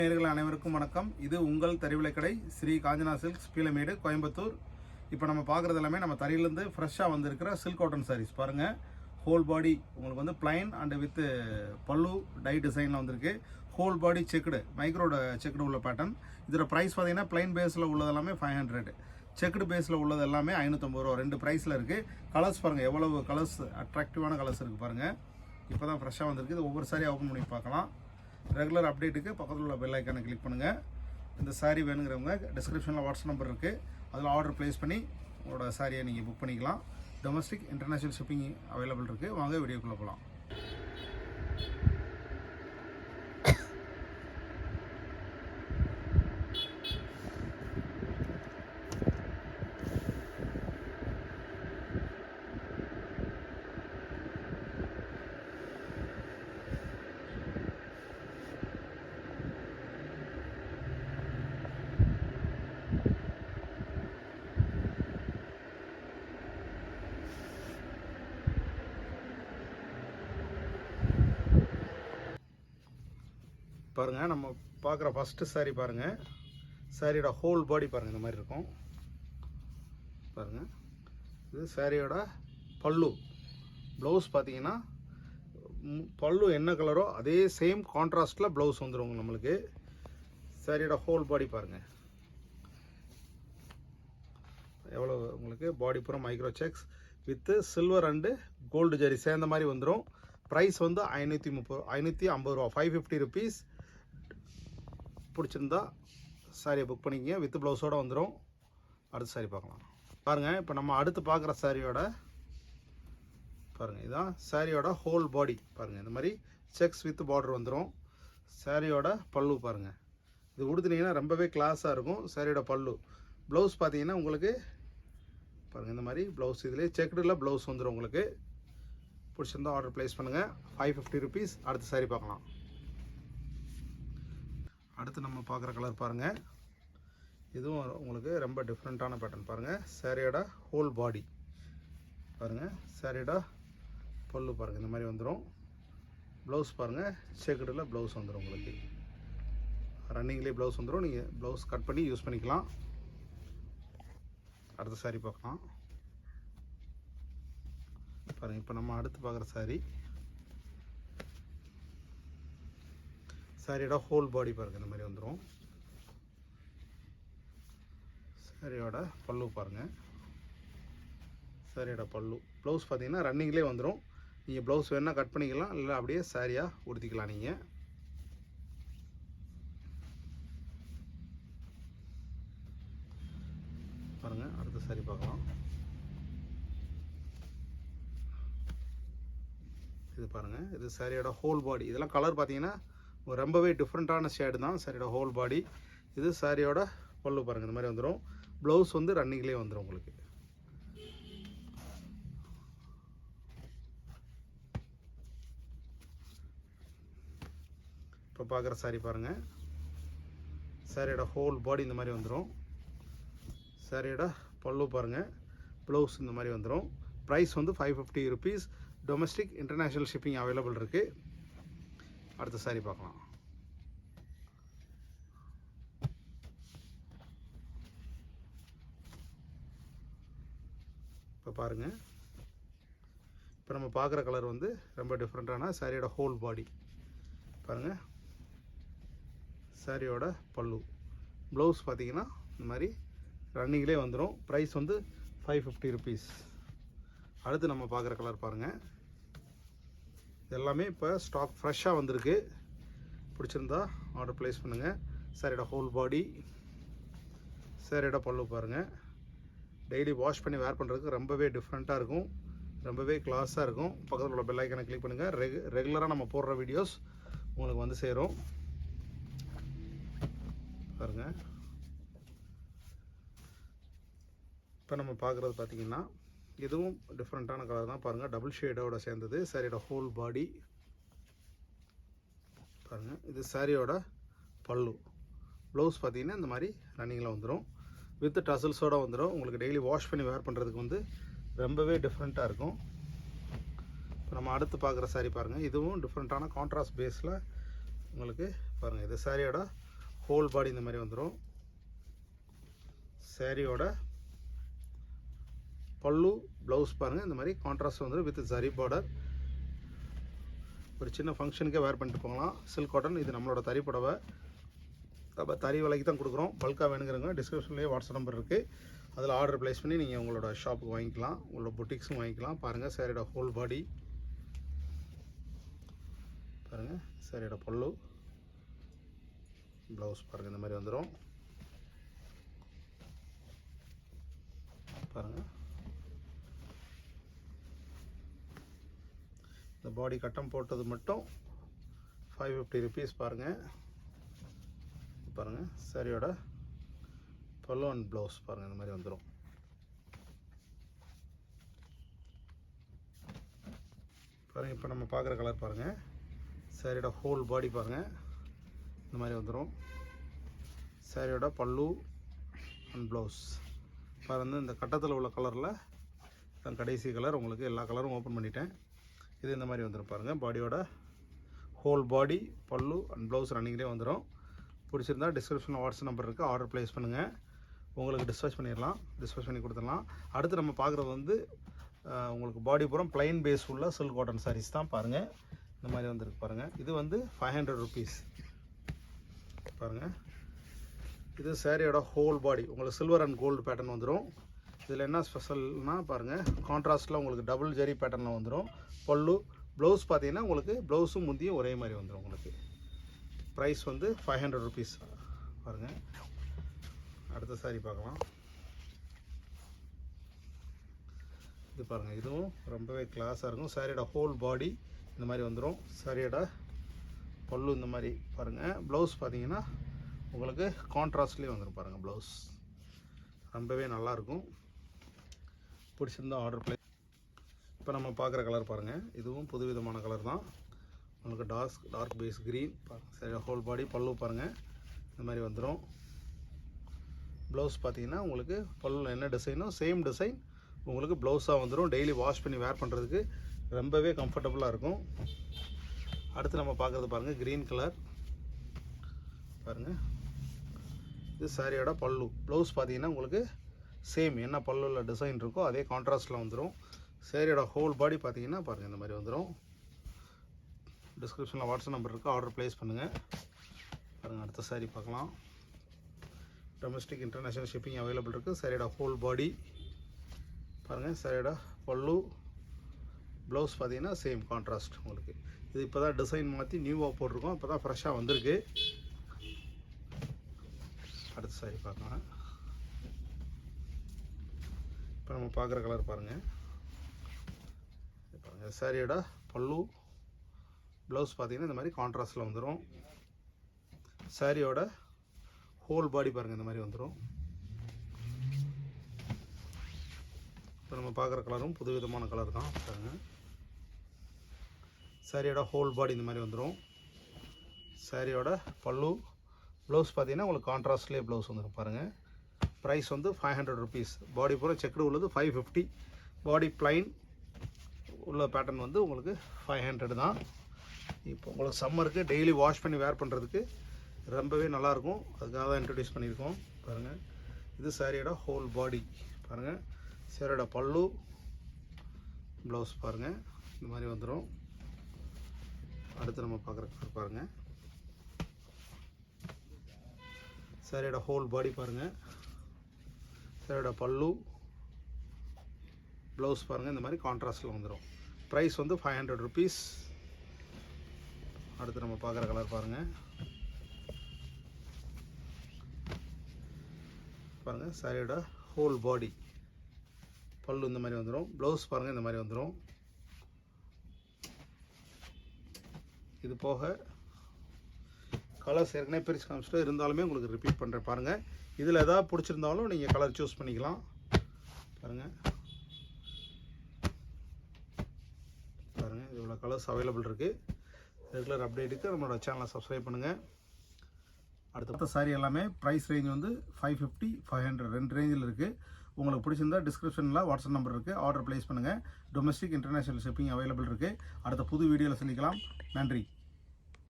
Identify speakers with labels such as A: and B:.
A: நேயர்கள் அனைவருக்கும் வணக்கம். இது உங்கள் தறிவிலை கடை ஸ்ரீ காஞ்சனா சில்க்ஸ், பீலமேடு, கோயம்புத்தூர். இப்போ நம்ம பார்க்குறது எல்லாமே நம்ம தறியிலேருந்து ஃப்ரெஷ்ஷாக வந்திருக்கிற சில்க் காட்டன் சாரீஸ் பாருங்கள். ஹோல் பாடி உங்களுக்கு வந்து பிளைன் அண்ட் வித் பல்லு டை டிசைனில் வந்திருக்கு. ஹோல் பாடி செக்குடு, மைக்ரோட செக்குடு உள்ள பேட்டர்ன். இதோட ப்ரைஸ் பார்த்தீங்கன்னா பிளைன் பேஸில் உள்ளது எல்லாமே 500, செக்குடு பேஸில் உள்ளது எல்லாமே 550 ரூபா. ரெண்டு ப்ரைஸில் இருக்குது. கலர்ஸ் பாருங்கள், எவ்வளவு கலர்ஸ், அட்ராக்டிவான கலர்ஸ் இருக்குது பாருங்கள். இப்போ தான் ஃப்ரெஷ்ஷாக வந்திருக்கு. இது ஒவ்வொரு சாரியாக ஓப்பன் பண்ணி பார்க்கலாம். ரெகுலர் அப்டேட்டுக்கு பக்கத்தில் உள்ள பெல் ஐக்கானை கிளிக் பண்ணுங்கள். இந்த சாரீ வேணுங்கிறவங்க டிஸ்கிரிப்ஷனில் வாட்ஸ்அப் நம்பர் இருக்குது, அதில் ஆர்டர் ப்ளேஸ் பண்ணி உங்களோட சாரியை நீங்கள் புக் பண்ணிக்கலாம். டொமஸ்டிக் இன்டர்நேஷ்னல் ஷிப்பிங் அவைலபிள் இருக்குது. வாங்க வீடியோக்குள்ளே போகலாம். பாருங்கள், நம்ம பார்க்குற ஃபஸ்ட்டு சாரீ பாருங்கள். சாரியோட ஹோல் பாடி பாருங்கள், இந்த மாதிரி இருக்கும் பாருங்கள். இது சாரியோட பல்லு. ப்ளவுஸ் பார்த்தீங்கன்னா பல்லு என்ன கலரோ அதே சேம் கான்ட்ராஸ்டில் ப்ளவுஸ் வந்துடும் நம்மளுக்கு. சாரியோட ஹோல் பாடி பாருங்கள் எவ்வளோ உங்களுக்கு. பாடி பூரா மைக்ரோ செக்ஸ் வித்து சில்வர் அண்டு கோல்டு ஜரி சேர்ந்த மாதிரி வந்துடும். ப்ரைஸ் வந்து 550 ரூபா, 550 ருபீஸ். பிடிச்சிருந்தா சாரியை புக் பண்ணிக்கங்க. வித் ப்ளவுஸோடு வந்துடும். அடுத்த சாரி பார்க்கலாம் பாருங்கள். இப்போ நம்ம அடுத்து பார்க்குற சாரியோட பாருங்கள், இதுதான் சாரியோட ஹோல் பாடி பாருங்கள். இந்த மாதிரி செக்ஸ் வித் பார்டர் வந்துடும். சாரியோட பல்லு பாருங்கள். இது உடுத்துனீங்கன்னா ரொம்பவே கிளாஸாக இருக்கும். சாரியோட பல்லு. ப்ளவுஸ் பார்த்தீங்கன்னா உங்களுக்கு பாருங்கள், இந்த மாதிரி ப்ளவுஸ் இதிலே செக்குடில் ப்ளவுஸ் வந்துடும் உங்களுக்கு. பிடிச்சிருந்தா ஆர்டர் ப்ளேஸ் பண்ணுங்கள். 550 ருபீஸ். அடுத்த சாரி பார்க்கலாம். அடுத்து நம்ம பார்க்குற கலர் பாருங்கள். இதுவும் உங்களுக்கு ரொம்ப டிஃப்ரெண்ட்டான பேட்டர்ன் பாருங்கள். சாரியோட ஹோல் பாடி பாருங்கள். சாரியோட பல்லு பாருங்கள், இந்த மாதிரி வந்துடும். ப்ளவுஸ் பாருங்கள், செக்குடில் ப்ளவுஸ் வந்துடும் உங்களுக்கு. ரன்னிங்லேயே ப்ளவுஸ் வந்துடும். நீங்கள் ப்ளவுஸ் கட் பண்ணி யூஸ் பண்ணிக்கலாம். அடுத்த சாரி பார்க்கலாம் பாருங்கள். இப்போ நம்ம அடுத்து பார்க்குற சாரி, சாரியோட ஹோல் பாடி பாருங்கள், இந்த மாதிரி வந்துடும். சாரியோட பல்லு பாருங்கள். சாரியோட பல்லு. ப்ளவுஸ் பார்த்தீங்கன்னா ரன்னிங்லேயே வந்துடும். நீங்கள் ப்ளவுஸ் வேணால் கட் பண்ணிக்கலாம், இல்லை அப்படியே சாரியாக உடுத்திக்கலாம் நீங்கள். பாருங்கள், அடுத்த சாரி பார்க்கலாம். இது பாருங்கள், இது சாரியோட ஹோல் பாடி. இதெல்லாம் கலர் பார்த்தீங்கன்னா ரொம்பவே டிஃப்ரெண்ட்டான ஷேடு தான் சாரியோட ஹோல் பாடி. இது சாரியோட பல்லு பாருங்கள், இந்த மாதிரி வந்துடும். ப்ளவுஸ் வந்து ரன்னிங்லேயே வந்துடும் உங்களுக்கு. இப்போ பார்க்குற சாரி பாருங்கள். சாரியோட ஹோல் பாடி இந்த மாதிரி வந்துடும். சாரியோட பல்லு பாருங்கள், ப்ளவுஸ் இந்த மாதிரி வந்துடும். ப்ரைஸ் வந்து 550 rupees. Domestic international shipping available இருக்குது. அடுத்த சாரி பார்க்கலாம். இப்போ பாருங்கள், இப்போ நம்ம பார்க்குற கலர் வந்து ரொம்ப டிஃப்ரெண்ட்டான சாரியோட ஹோல் பாடி பாருங்கள். சாரியோட பல்லு. ப்ளவுஸ் பார்த்தீங்கன்னா இந்த மாதிரி ரன்னிங்லேயே வந்துடும். ப்ரைஸ் வந்து 550 ருபீஸ். அடுத்து நம்ம பார்க்குற கலர் பாருங்கள். எல்லாமே இப்போ ஸ்டாக் ஃப்ரெஷ்ஷாக வந்திருக்கு. பிடிச்சிருந்தா ஆர்டர் ப்ளேஸ் பண்ணுங்கள். சாரியோட ஹோல் பாடி, சாரியோட பல்லு பாருங்கள். டெய்லி வாஷ் பண்ணி வேர் பண்ணுறதுக்கு ரொம்பவே டிஃப்ரெண்ட்டாக இருக்கும், ரொம்பவே கிளாஸாக இருக்கும். பக்கத்தில் உள்ள பெல் ஐக்கானை கிளிக் பண்ணுங்கள். ரெகுலராக நம்ம போடுற வீடியோஸ் உங்களுக்கு வந்து சேரும் பாருங்கள். இப்போ நம்ம பார்க்குறது பார்த்திங்கன்னா இதுவும் டிஃப்ரெண்ட்டான கலர் தான் பாருங்கள். டபுள் ஷேடோட சேர்ந்தது. சாரியோட ஹோல் பாடி பாருங்கள். இது சாரியோட பல்லு. ப்ளவுஸ் பார்த்தீங்கன்னா இந்த மாதிரி ரன்னிங்கில் வந்துடும். வித் டசல்ஸோடு வந்துடும். உங்களுக்கு டெய்லி வாஷ் பண்ணி வேர் பண்ணுறதுக்கு வந்து ரொம்பவே டிஃப்ரெண்ட்டாக இருக்கும். இப்போ நம்ம அடுத்து பார்க்குற சாரீ பாருங்கள். இதுவும் டிஃப்ரெண்ட்டான கான்ட்ராஸ்ட் பேஸில் உங்களுக்கு பாருங்கள். இது சாரியோட ஹோல் பாடி இந்த மாதிரி வந்துடும். சாரியோட பல்லு ப்ளவுஸ் பாருங்கள் இந்த மாதிரி கான்ட்ராஸ்ட் வந்துடும் வித் ஜரி பார்டர். ஒரு சின்ன ஃபங்க்ஷனுக்கே வேர் பண்ணிட்டு போகலாம். சில்க் காட்டன், இது நம்மளோட தறி புடவை. அப்போ தறி விலைக்கு தான் கொடுக்குறோம். பல்காக வேணுங்கிறவங்க டிஸ்கிரிப்ஷன்லேயே வாட்ஸ்அப் நம்பர் இருக்குது, அதில் ஆர்டர் ப்ளேஸ் பண்ணி நீங்கள் உங்களோட ஷாப்புக்கு வாங்கிக்கலாம், உங்களோட பொட்டிக்ஸும் வாங்கிக்கலாம். பாருங்கள் சாரியோட ஹோல் பாடி பாருங்கள், சாரியோட பல்லு ப்ளவுஸ் பாருங்கள் இந்த மாதிரி வந்துடும். பாருங்கள் இந்த பாடி கட்டம் போட்டது மட்டும் 550 rupees. பாருங்கள் பாருங்கள் சாரியோட பல்லு அண்ட் ப்ளவுஸ் பாருங்கள் இந்த மாதிரி வந்துடும். பாருங்கள் இப்போ நம்ம பார்க்குற கலர் பாருங்கள், சாரியோட ஹோல் பாடி பாருங்கள் இந்த மாதிரி வந்துடும். சாரியோட பல்லு அண்ட் ப்ளவுஸ் பாருங்கள் இந்த கட்டத்தில் உள்ள கலரில் தான் கடைசி கலர். உங்களுக்கு எல்லா கலரும் ஓப்பன் பண்ணிட்டேன். இது இந்த மாதிரி வந்துடும் பாருங்கள். பாடியோட ஹோல் பாடி பல்லு அண்ட் ப்ளவுஸ் ரன்னிங்லேயே வந்துடும். பிடிச்சிருந்தா டிஸ்கிரிப்ஷனில் வாட்ஸ்அப் நம்பர் இருக்குது, ஆர்டர் ப்ளேஸ் பண்ணுங்கள். உங்களுக்கு டிஸ்பேச் பண்ணிடலாம், டிஸ்பேச் பண்ணி கொடுத்துடலாம். அடுத்து நம்ம பார்க்குறது வந்து உங்களுக்கு பாடி பூரா ப்ளைன் பேஸ் உள்ள சில்க் காட்டன் சாரீஸ் தான். பாருங்கள் இந்த மாதிரி வந்துருக்கு பாருங்கள். இது வந்து 500 rupees. பாருங்கள் இது சாரியோட ஹோல் பாடி உங்களுக்கு சில்வர் அண்ட் கோல்டு பேட்டர்ன் வந்துடும். இதில் என்ன ஸ்பெஷல்னால் பாருங்கள், கான்ட்ராஸ்ட்டில் உங்களுக்கு டபுள் ஜரி பேட்டர்னில் வந்துடும். பல்லு ப்ளவுஸ் பார்த்தீங்கன்னா உங்களுக்கு ப்ளவுஸும் முந்தியும் ஒரே மாதிரி வந்துடும். உங்களுக்கு ப்ரைஸ் வந்து 500 rupees. பாருங்கள் அடுத்த சாரி பார்க்கலாம். இது பாருங்கள், இதுவும் ரொம்பவே கிளாஸாக இருக்கும். சாரியோட ஹோல் பாடி இந்த மாதிரி வந்துடும். சாரியோட பல்லு இந்த மாதிரி பாருங்கள். ப்ளவுஸ் பார்த்தீங்கன்னா உங்களுக்கு கான்ட்ராஸ்ட்லேயே வந்துடும் பாருங்கள். ப்ளவுஸ் ரொம்பவே நல்லாயிருக்கும். பிடிச்சிருந்தா ஆர்டர் ப்ளேஸ். இப்போ நம்ம பார்க்குற கலர் பாருங்கள், இதுவும் புதுவிதமான கலர் தான். உங்களுக்கு டார்க் பேஸ் க்ரீன். சரி ஹோல் பாடி பல்லு பாருங்கள் இந்த மாதிரி வந்துடும். ப்ளவுஸ் பார்த்தீங்கன்னா உங்களுக்கு பல்லுவில் என்ன டிசைனோ சேம் டிசைன் உங்களுக்கு ப்ளவுஸாக வந்துடும். டெய்லி வாஷ் பண்ணி வேர் பண்ணுறதுக்கு ரொம்பவே கம்ஃபர்டபுளாக இருக்கும். அடுத்து நம்ம பார்க்குறது பாருங்கள், க்ரீன் கலர் பாருங்கள். இது சாரியோட பல்லு. ப்ளவுஸ் பார்த்தீங்கன்னா உங்களுக்கு சேம் என்ன பல்லுவில் டிசைன் இருக்கோ அதே கான்ட்ராஸ்ட்டில் வந்துடும். சாரியோட ஹோல் பாடி பார்த்தீங்கன்னா பாருங்கள் இந்த மாதிரி வந்துடும். டிஸ்கிரிப்ஷனில் வாட்ஸ்அப் நம்பர் இருக்குது, ஆர்டர் ப்ளேஸ் பண்ணுங்கள். பாருங்கள் அடுத்த சாரீ பார்க்கலாம். டொமஸ்டிக் இன்டர்நேஷ்னல் ஷிப்பிங் அவைலபிள் இருக்குது. சாரியோட ஹோல் பாடி பாருங்கள். சாரியோட பல்லு ப்ளவுஸ் பார்த்தீங்கன்னா சேம் கான்ட்ராஸ்ட் உங்களுக்கு. இது இப்போ தான் டிசைன் மாற்றி நியூவாக போட்டிருக்கோம், இப்போ தான் ஃப்ரெஷ்ஷாக வந்திருக்கு. அடுத்த சாரீ பார்க்கலாம். இப்போ நம்ம பார்க்குற கலர் பாருங்கள். பாருங்கள் சாரியோட பல்லு ப்ளவுஸ் பார்த்தீங்கன்னா இந்த மாதிரி கான்ட்ராஸ்ட்டில் வந்துடும். சாரியோட ஹோல் பாடி பாருங்கள் இந்த மாதிரி வந்துடும். இப்போ நம்ம பார்க்குற கலரும் புதுவிதமான கலர் தான் பாருங்கள். சாரியோட ஹோல் பாடி இந்த மாதிரி வந்துடும். சாரியோட பல்லு ப்ளவுஸ் பார்த்தீங்கன்னா உங்களுக்கு கான்ட்ராஸ்ட்லேயே ப்ளவுஸ் வந்துடும் பாருங்கள். ப்ரைஸ் வந்து 500 rupees. பாடி பூரா செக்குடு உள்ளது 550. பாடி பிளைன் உள்ள பேட்டர்ன் வந்து உங்களுக்கு 500 தான். இப்போ உங்களுக்கு சம்மருக்கு டெய்லி வாஷ் பண்ணி வேர் பண்ணுறதுக்கு ரொம்பவே நல்லாயிருக்கும், அதுக்காக தான் இன்ட்ரடியூஸ் பண்ணியிருக்கோம். பாருங்கள் இது சாரியோட ஹோல் பாடி பாருங்கள். சாரியோட பல்லு ப்ளவுஸ் பாருங்கள் இந்த மாதிரி வந்துடும். அடுத்து நம்ம பார்க்குற பாருங்கள். சாரியோட ஹோல் பாடி பாருங்கள். சாரியோட பல்லு ப்ளவுஸ் பாருங்கள் இந்த மாதிரி கான்ட்ராஸ்ட்டில் வந்துடும். ப்ரைஸ் வந்து 500 rupees. அடுத்து நம்ம பார்க்குற கலர் பாருங்கள். பாருங்கள் சாரியோட ஹோல் பாடி பல்லு இந்த மாதிரி வந்துடும். ப்ளவுஸ் பாருங்கள் இந்த மாதிரி வந்துடும். இது போக கலர்ஸ் ஏற்கனவே பிரித்து காமிச்சிட்டு இருந்தாலுமே உங்களுக்கு ரிப்பீட் பண்ணுறேன் பாருங்கள். இதில் எதாவது பிடிச்சிருந்தாலும் நீங்கள் கலர் சூஸ் பண்ணிக்கலாம். பாருங்கள் பாருங்கள் இவ்வளோ கலர்ஸ் அவைலபிள் இருக்குது. ரெகுலர் அப்டேட்டுக்கு நம்மளோட சேனலை சப்ஸ்கிரைப் பண்ணுங்கள். அடுத்த சாரி எல்லாமே ப்ரைஸ் ரேஞ்ச் வந்து 550, 500 ரெண்டு ரேஞ்சில் இருக்குது. உங்களுக்கு பிடிச்சிருந்தா டிஸ்கிரிப்ஷனில் வாட்ஸ்அப் நம்பர் இருக்குது, ஆர்டர் ப்ளேஸ் பண்ணுங்கள். டொமஸ்டிக் இன்டர்நேஷ்னல் ஷிப்பிங் அவைலபிள் இருக்குது. அடுத்த புது வீடியோவில் சந்திக்கலாம். நன்றி.